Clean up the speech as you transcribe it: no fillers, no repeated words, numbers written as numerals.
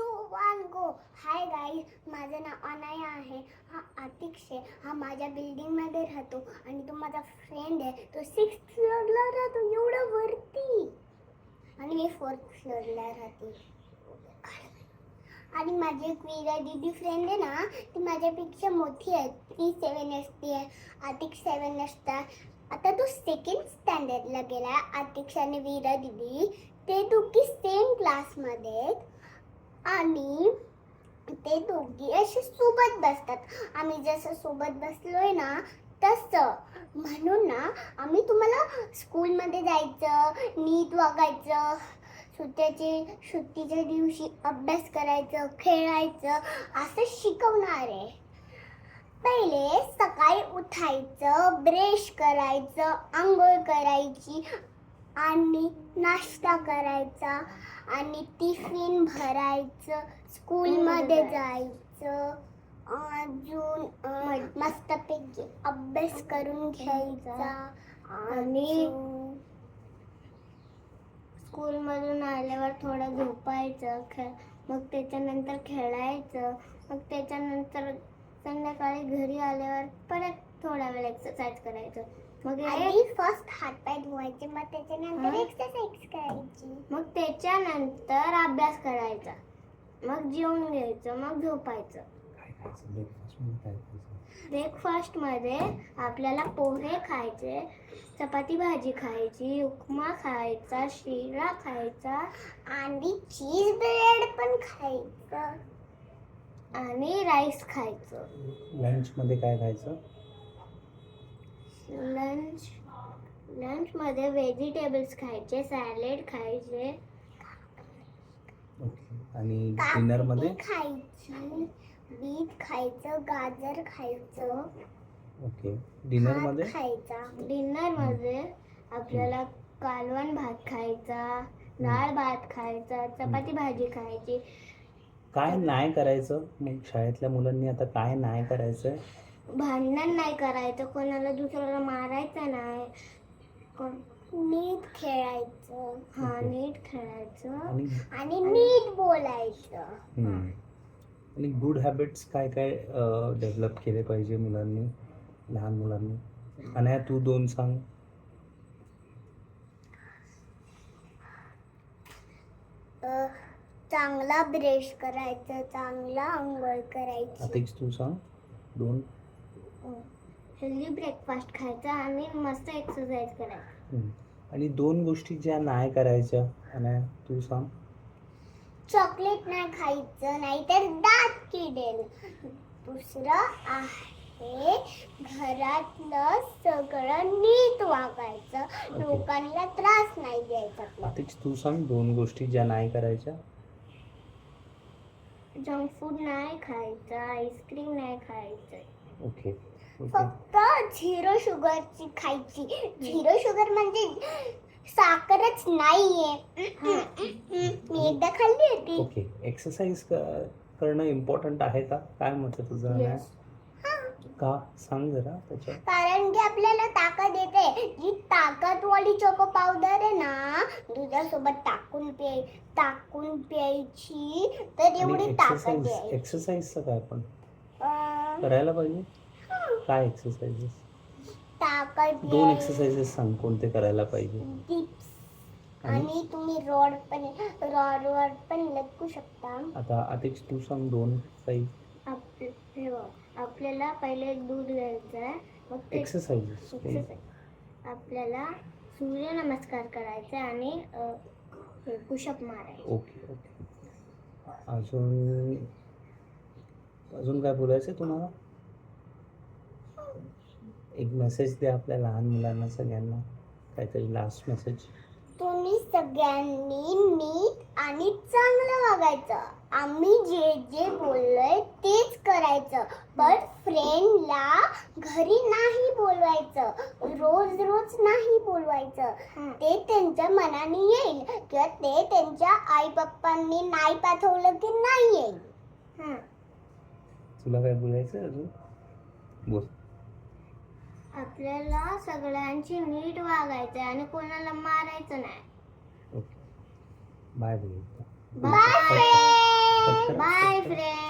1 गो. Hi guys, माझं नाव अनाया आहे. हा आतिक्ष आहे. हा माझ्या बिल्डिंगमध्ये राहतो आणि तो माझा फ्रेंड आहे. तो 6th फ्लोअरला राहतो, एवढं वरती. आणि मी 4th फ्लोअरला राहते. आणि माझी एक वीरा दीदी फ्रेंड आहे ना, ती माझ्यापेक्षा मोठी आहे. ती 7 असते आहे, आतिक्ष 7 असतात. आता तो 2nd स्टँडर्डला गेला. आतिक्ष आणि वीरा दीदी ते दोघी सेम क्लासमध्ये आहेत आणि ते दोघी असे सोबत बसतात. आम्ही जसं सोबत बसलोय ना तसं. म्हणून ना आम्ही तुम्हाला स्कूलमध्ये जायचं, नीट वागायचं, सुट्टीच्या दिवशी अभ्यास करायचं, खेळायचं असं शिकवणार आहे. पहिले सकाळी उठायचं, ब्रश करायचं, आंघोळ करायची आणि नाश्ता करायचा आणि टिफिन भरायचं, स्कूलमध्ये जायचं, अजून मस्तपैकी अभ्यास करून घ्यायचा आणि स्कूलमधून आल्यावर थोडं झोपायचं, मग त्याच्यानंतर खेळायचं, मग त्याच्यानंतर संध्याकाळी घरी आल्यावर परत थोडा वेळ एक्सरसाइज करायचं. मग फर्स्ट हातपाय धुवायचे, मग त्याच्यानंतर एक्सरसाइज करायची, मग त्याच्यानंतर अभ्यास करायचा, मग जेवण घ्यायचं, मग झोपायचं. ब्रेकफास्ट मध्ये आपल्याला पोहे खायचे, चपाती भाजी खायची, उपमा खायचा, शिरा खायचा आणि चीज ब्रेड पण खायचं आणि राईस खायचं. लंच मध्ये काय खायचं? लंच मध्ये व्हेजिटेबल्स खायचे, सॅलेड खायचे. ओके. आणि डिनर मध्ये खायची, बीट खायचं, गाजर खायचं. ओके. डिनर मध्ये खायचा. डिनर मध्ये आपल्याला कालवण भात खायचा, डाळ भात खायचा, चपाती भाजी खायची. काय नाही करायचं? मग शाळेतल्या मुलांनी आता काय नाही करायचं? भांडण नाही करायचं, कोणाला दुसऱ्याला मारायचं नाही, नीट खेळायचं. नीट खेळायचं आणि नीट बोलायचं. आणि गुड हॅबिट्स काय काय डेव्हलप केले पाहिजे मुलांनी, लहान मुलांनी? आणि तू 2 सांग. चांगला ब्रश करायचं, चांगला आंघोळ करायची. आतिक्ष तू सांग 2. हेल्दी ब्रेकफास्ट खायचा आणि मस्त एक्सरसाइज करायचा. आणि 2 गोष्टी ज्या नाही करायच्या, आणि तू सांग. चॉकलेट नाही खायचं, नाहीतर दात किडेल. दुसरं आहे घरातलं सगळं नीट वागायचं, लोकांना त्रास नाही द्यायचा. आतिक्ष तू सांग 2 गोष्टी ज्या नाही करायच्या. जंक फूड नाही खायचं, आईस्क्रीम नाही खायचं. ओके. फक्त 0 शुगरची खायची. 0 शुगर म्हणजे साखरच नाहीये. मी एकदा खाल्ली होती. ओके. एक्सरसाइज करणं इम्पॉर्टंट आहे का? काय मत आहे तुझं? का सांग जरा त्याच्यात. कारण की आपल्याला ताकद येते. जी ताकदवाली चोको पावडर आहे ना, दुधासोबत टाकून प्यायची, तर एवढी ताकद आहे. एक्सरसाइजचं काय पण करायला पाहिजे? काय एक्सरसाइजेस? ताकद 2 एक्सरसाइजेस सांग कोणते करायला पाहिजे. डिप्स आणि तुम्ही रॉडवर पण लटकू शकता. आता आतिक्ष तू सांग 2 काही. आपल्याला पहिले दूध घ्यायचं आहे, मग एक्सरसाइजेस आपल्याला सूर्यनमस्कार करायचे आणि पुशअप मारायचे. ओके. अजून काय बोलायचं तुम्हाला? एक मेसेज द्या आपल्या लहान मुलांना, सगळ्यांना काहीतरी लास्ट मेसेज. तुम्ही सगळ्यांनी नीट आणि चांगलं वागायचं. आम्ही जे बोललोय तेच करायचं. पण फ्रेंडला घरी नाही बोलवायचं, रोज नाही बोलवायचं. ते त्यांच्या मनाने येईल किंवा ते त्यांच्या आई पप्पांनी नाही पाठवलं की नाही येईल. तुला काय बोलायचं अजून? बोल. आपल्याला सगळ्यांची नीट वागायचं आणि कोणाला मारायचं नाही. ओके. बाय. बाय. बाय करा. फ्रेंड